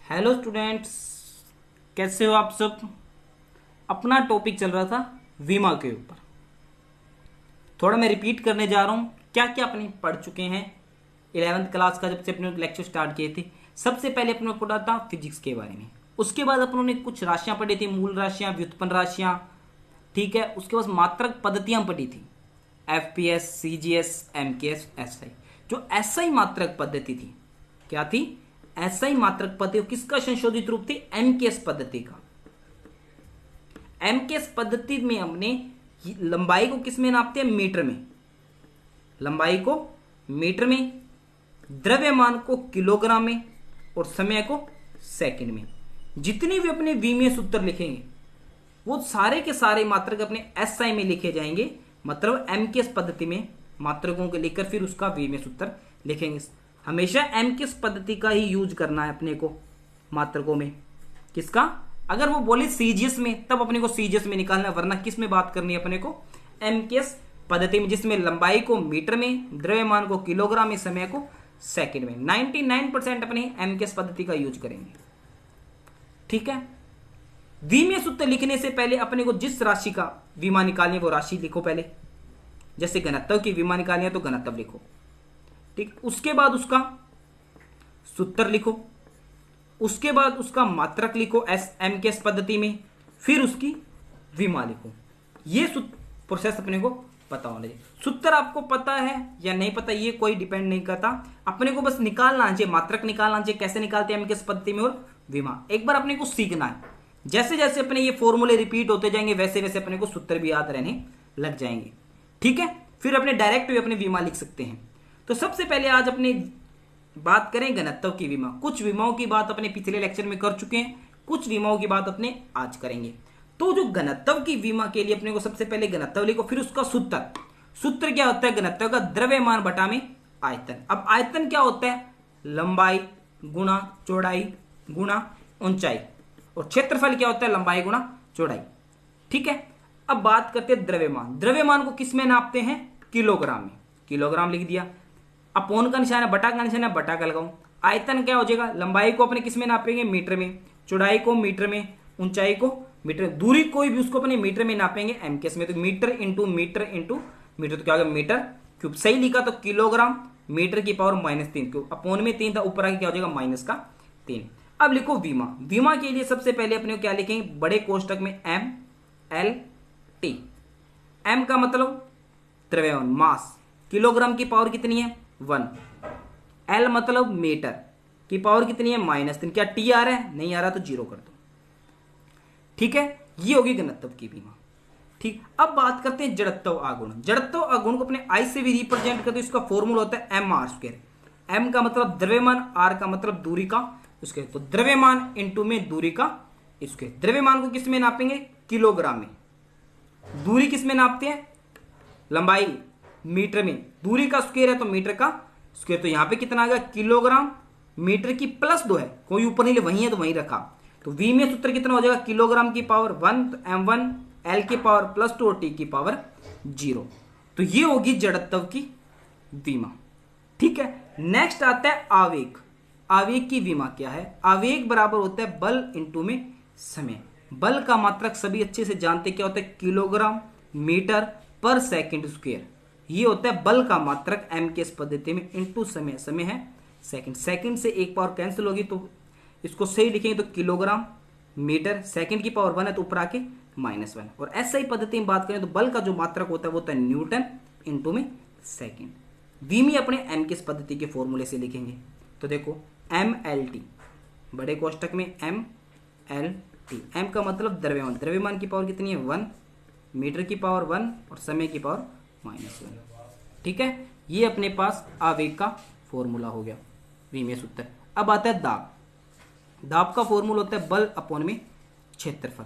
Hello students, कैसे हो आप सब। अपना टॉपिक चल रहा था विमा के ऊपर। थोड़ा मैं रिपीट करने जा रहा हूँ क्या क्या अपने पढ़ चुके हैं 11th क्लास का, जब से अपने लेक्चर स्टार्ट किए थे। सबसे पहले अपने को पढ़ा था फिजिक्स के बारे में। उसके बाद अपनों ने कुछ राशियां पढ़ी थी, मूल राशियां, व्युत्पन्न राशियां। ठीक है, उसके बाद मात्रक पद्धतियां पढ़ी थी, एफपीएस, सीजीएस, एमकेएस, एसआई। जो एसआई मात्रक पद्धति थी, क्या थी? एसआई मात्रक पद्धति किसका संशोधित रूप थी? एमकेएस पद्धति का। एमकेएस पद्धति में हमने लंबाई को किस में नापते हैं? मीटर में। लंबाई को मीटर में, द्रव्यमान को किलोग्राम में, और समय को सेकंड में। जितने भी अपने विमीय सूत्र लिखेंगे वो सारे के सारे मात्रक अपने एसआई में लिखे जाएंगे। मतलब एमकेएस पद्धति में मात्रकों को लेकर फिर उसका विमीय सूत्र लिखेंगे। हमेशा एमकेएस पद्धति का ही यूज करना है अपने को मात्रकों में। किसका? अगर वो बोले सीजीएस में, तब अपने को सीजीएस में निकालना है, वरना किस में बात करनी है अपने को? एमकेएस पद्धति में, जिसमें लंबाई को मीटर में, द्रव्यमान को किलोग्राम में, समय को सेकंड में। 99% अपने एमकेएस पद्धति का यूज करेंगे। ठीक है। विमीय सूत्र लिखने से पहले अपने को जिस राशि का विमा निकालनी है वो राशि लिखो पहले। जैसे घनत्व की विमा निकालनी है तो घनत्व लिखो। ठीक, उसके बाद उसका सूत्र लिखो, उसके बाद उसका मात्रक लिखो एमकेएस पद्धति में, फिर उसकी विमा लिखो। ये प्रोसेस अपने को पता होना चाहिए। सूत्र आपको पता है या नहीं पता ये कोई डिपेंड नहीं करता, अपने को बस निकालना चाहिए, मात्रक निकालना चाहिए। कैसे निकालते हैं एमकेएस पद्धति में और विमा, एक बार अपने को सीखना है। जैसे जैसे अपने ये फॉर्मूले रिपीट होते जाएंगे वैसे वैसे अपने को सूत्र भी याद रहने लग जाएंगे। ठीक है, फिर अपने डायरेक्ट भी अपने विमा लिख सकते हैं। तो सबसे पहले आज अपने बात करें घनत्व की विमा। कुछ विमाओं की बात अपने पिछले लेक्चर में कर चुके हैं, कुछ विमाओं की बात अपने आज करेंगे। तो जो घनत्व की विमा के लिए अपने को सबसे पहले घनत्व लिखो, फिर उसका सूत्र। सूत्र क्या होता है घनत्व का? द्रव्यमान बटा में आयतन। अब आयतन क्या होता है? लंबाई गुणा चौड़ाई गुणा ऊंचाई, और क्षेत्रफल क्या होता है? लंबाई गुणा चौड़ाई। ठीक है, अब बात करते हैं द्रव्यमान। द्रव्यमान को किस में नापते हैं? किलोग्राम में। किलोग्राम लिख दिया। अपोन का निशान है, बटा का निशान है, बटा का लगाऊं। आयतन क्या हो जाएगा? लंबाई को अपने किस में नापेंगे? मीटर में। चौड़ाई को मीटर में, ऊंचाई को मीटर। दूरी कोई भी उसको अपने मीटर में नापेंगे एमकेएस में। तो metre into metre into metre, तो क्या होगा? Metre cube. सही लिखा तो किलोग्राम मीटर की पावर -3, क्यों? अपोन में 3 था, ऊपर आके क्या हो जाएगा? -3। अब लिखो विमा। विमा के लिए सबसे पहले अपने को क्या लिखेंगे? बड़े कोष्टक में एम एल टी। एम का मतलब द्रव्यमान, मास। किलोग्राम की पावर कितनी है? 1। एल मतलब मीटर की पावर कितनी है? -3। क्या टी आ रहा है? नहीं आ रहा तो 0 कर दो। ठीक है, ये होगी घनत्व की विमा। ठीक, अब बात करते हैं जड़त्व आघूर्ण। जड़त्व आघूर्ण को अपने आई से भी रिप्रेजेंट करते हैं। इसका फॉर्मूला होता है mr²। एम का मतलब द्रव्यमान, आर का मतलब दूरी का स्क्वायर। तो द्रव्यमान इंटू में दूरी का स्क्वायर। द्रव्यमान को किस में नापेंगे? किलोग्राम में। दूरी किस में नापते हैं? लंबाई मीटर में। दूरी का स्क्वायर है तो मीटर का स्क्वायर। तो यहां पे कितना आ गया? किलोग्राम मीटर की +2 है, कोई ऊपर नहीं, वही है तो वहीं रखा। तो वी में सूत्र कितना हो जाएगा? किलोग्राम की पावर 1, तो m1 एल की पावर +2 और टी की पावर 0। तो ये होगी जड़त्व की विमा। ठीक है, नेक्स्ट आता है आवेग। आवेग की विमा क्या है? आवेग बराबर होता है बल इंटू में समय। बल का मात्रक सभी अच्छे से जानते, क्या होता है? किलोग्राम मीटर पर सेकंड स्क्वायर। ये होता है बल का मात्रक एमकेएस पद्धति में, इंटू समय। समय है सेकंड। सेकंड से एक पावर कैंसिल होगी तो इसको सही लिखेंगे तो किलोग्राम मीटर। सेकंड की पावर 1 है तो ऊपर आके -1। और एसआई पद्धति में बात करें तो बल का जो मात्रक होता है वो होता है न्यूटन इंटू में सेकंड। विमी अपने एमकेएस पद्धति के फॉर्मूले से लिखेंगे। तो देखो MLT, बड़े कोष्टक में MLT। एम का मतलब द्रव्यमान। द्रव्यमान की पावर कितनी है? 1। मीटर की पावर 1 और समय की पावर -1। ठीक है, ये अपने पास आवेग का फॉर्मूला हो गया, विमीय सूत्र। अब आता है दाब। दाब का फॉर्मूला होता है बल अपोन में क्षेत्रफल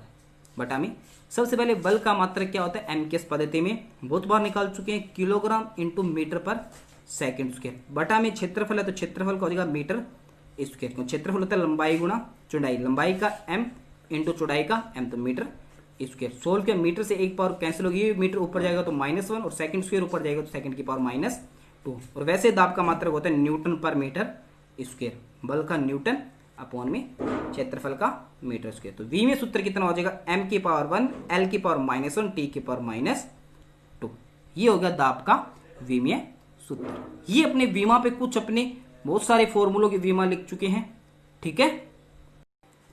बटा में। सबसे पहले बल का मात्रक क्या होता है? एमकेएस पद्धति में बहुत बार निकाल चुके हैं, किलोग्राम इंटू मीटर पर सेकंड स्क्वायर। बटा में क्षेत्रफल है तो क्षेत्रफल का हो जाएगा मीटर स्क्वायर। क्षेत्रफल होता है लंबाई गुणा चौड़ाई। लंबाई का m इंटू चौड़ाई का m, तो मीटर स्क्वायर। सोल्व के मीटर से एक पावर कैंसिल होगी, मीटर ऊपर जाएगा तो -1 और सेकंड स्क्वायर ऊपर जाएगा तो सेकंड की पावर -2। और वैसे दाब का मात्रक होता है न्यूटन पर मीटर स्क्वायर। बल का न्यूटन अपॉन में क्षेत्रफल का मीटर स्क्वायर। तो v में सूत्र कितना हो जाएगा, m की पावर 1 l की पावर -1 t की पावर -2। ये हो गया दाब का विमीय सूत्र। ये अपने विमा पे कुछ अपने बहुत सारे फॉर्मूलों के विमा लिख चुके हैं, ठीक है।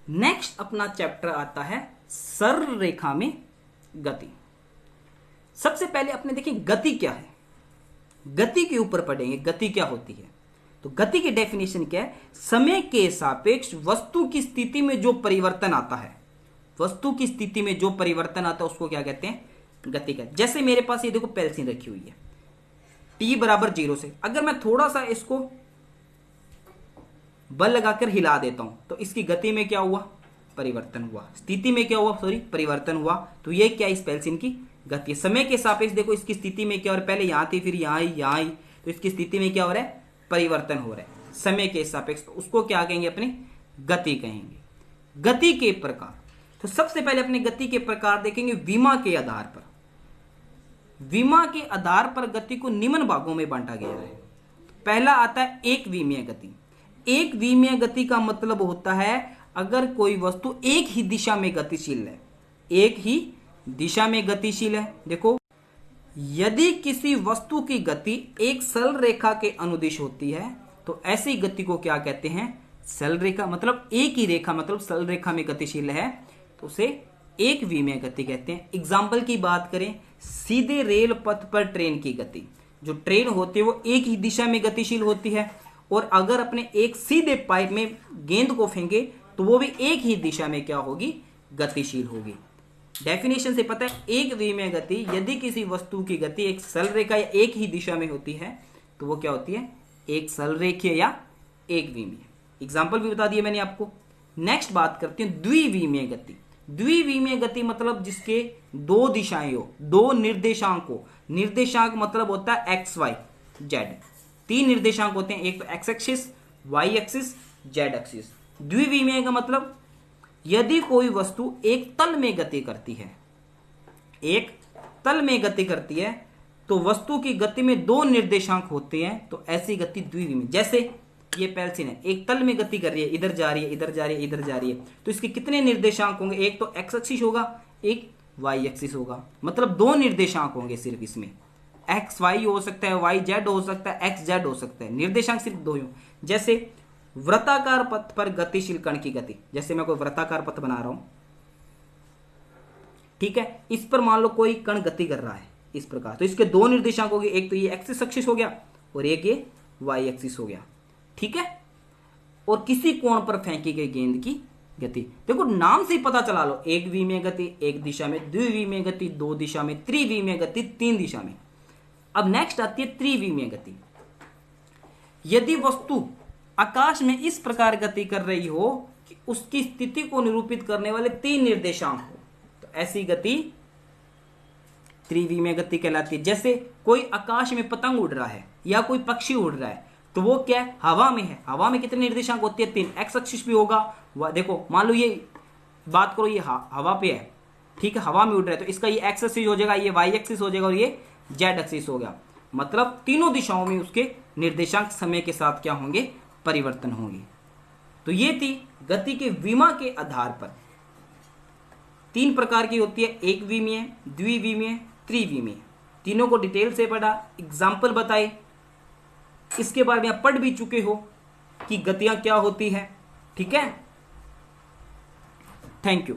नेक्स्ट अपना चैप्टर आता है सरल रेखा में गति। सबसे पहले अपने देखिए गति क्या है, गति के ऊपर पढ़ेंगे गति क्या होती है। तो गति की डेफिनेशन क्या है, समय के सापेक्ष वस्तु की स्थिति में जो परिवर्तन आता है, वस्तु की स्थिति में जो परिवर्तन आता है उसको क्या कहते हैं, गति का। जैसे मेरे पास ये देखो पेंसिल रखी हुई है, t बराबर 0 से अगर मैं थोड़ा सा इसको बल लगाकर हिला देता हूं तो इसकी गति में क्या हुआ, परिवर्तन हुआ, स्थिति में क्या हुआ, सॉरी परिवर्तन हुआ। तो ये क्या, इस पेंसिल की गति। समय के सापेक्ष देखो इसकी स्थिति में क्या हो रहा है, पहले यहां थी फिर यहां आई, तो इसकी स्थिति में क्या हो रहा है, परिवर्तन हो रहा है समय के सापेक्ष। तो उसको क्या कहेंगे, अपनी गति कहेंगे। गति के प्रकार, तो सबसे पहले अपने गति के प्रकार देखेंगे विमा के आधार पर। विमा के आधार पर गति को निम्न भागों में बांटा गया है। पहला आता है एक विमीय गति। एक विमीय गति का मतलब होता है अगर कोई वस्तु एक ही दिशा में गतिशील है, एक ही दिशा में गतिशील है। देखो, यदि किसी वस्तु की गति एक सरल रेखा के अनुदिश होती है तो ऐसी गति को क्या कहते हैं, सरल रेखा। मतलब एक ही रेखा, मतलब सरल रेखा में गतिशील है तो उसे एक विमीय गति कहते हैं। एग्जाम्पल की बात करें, सीधे रेल पथ पर ट्रेन की गति, जो ट्रेन होती है वो एक ही दिशा में गतिशील होती है, और अगर अपने एक सीधे पाइप में गेंद को फेंके तो वो भी एक ही दिशा में क्या होगी, गतिशील होगी। डेफिनेशन से पता है, एक विमीय गति यदि किसी वस्तु की गति एक सरल रेखा या एक ही दिशा में होती है तो वो क्या होती है, एक सरल रेखीय या एक विमीय। एग्जाम्पल भी बता दिया मैंने आपको। नेक्स्ट बात करते हैं द्विविमीय गति। द्विविमीय गति मतलब जिसके दो दिशाएं हो, दो निर्देशांक हो। निर्देशांक मतलब होता है एक्स वाई जेड, तीन निर्देशांक होते हैं, एक तो X axis, Y axis, Z axis. द्विविमीय का मतलब यदि कोई वस्तु एक तल में गति करती है, एक तल में गति करती है तो वस्तु की गति में दो निर्देशांक होते हैं, तो ऐसी गति द्विविमीय। जैसे ये पेंसिल है, एक तल में गति कर रही है, इधर जा रही है, इधर जा रही है, इधर जा रही है, तो इसके कितने निर्देशांक होंगे, एक तो एक्स एक्सिस होगा, एक वाई एक्सिस होगा। मतलब दो निर्देशांक होंगे सिर्फ इसमें, एक्स वाई हो सकता है, वाई जेड हो सकता है, एक्स जेड हो सकता है, निर्देशांक सिर्फ दो ही हो। जैसे वृत्ताकार पथ पर गतिशील कण की गति, जैसे मैं कोई वृत्ताकार पथ बना रहा हूं, ठीक है, इस पर मान लो कोई कण गति कर रहा है इस प्रकार, तो इसके दो निर्देशांक हो गए, एक तो ये एक्सिस एक्सिस हो गया और एक ये वाई एक्सिस हो गया, ठीक है। और किसी कोण पर फेंकी गई गेंद की गति, देखो नाम से ही पता चला लो, एक विमीय गति एक दिशा में, द्विविमीय गति दो दिशा में, त्रिविमीय गति तीन दिशा में। अब नेक्स्ट आती है त्रिविमीय गति। यदि वस्तु आकाश में इस प्रकार गति कर रही हो कि उसकी स्थिति को निरूपित करने वाले तीन निर्देशांक हो, तो ऐसी गति त्रिविमीय गति कहलाती है। जैसे कोई आकाश में पतंग उड़ रहा है या कोई पक्षी उड़ रहा है, तो वो क्या है, हवा में है, हवा में कितने निर्देशांक होते हैं, तीन। एक्स एक्सिस भी होगा, देखो मान लो ये बात करो, ये हवा पे है, ठीक है, हवा में उड़ रहा है, तो इसका ये एक्स एक्सिस हो जाएगा, ये वाई एक्सिस हो जाएगा और ये जेड एक्सिस हो गया। मतलब तीनों दिशाओं में उसके निर्देशांक समय के साथ क्या होंगे, परिवर्तन होंगे। तो ये थी गति के विमा के आधार पर। तीन प्रकार की होती है, एक विमीय, द्विविमीय, त्रिविमीय। तीनों को डिटेल से पढ़ा, एग्जाम्पल बताए, इसके बारे में आप पढ़ भी चुके हो कि गतियां क्या होती है, ठीक है। Thank you.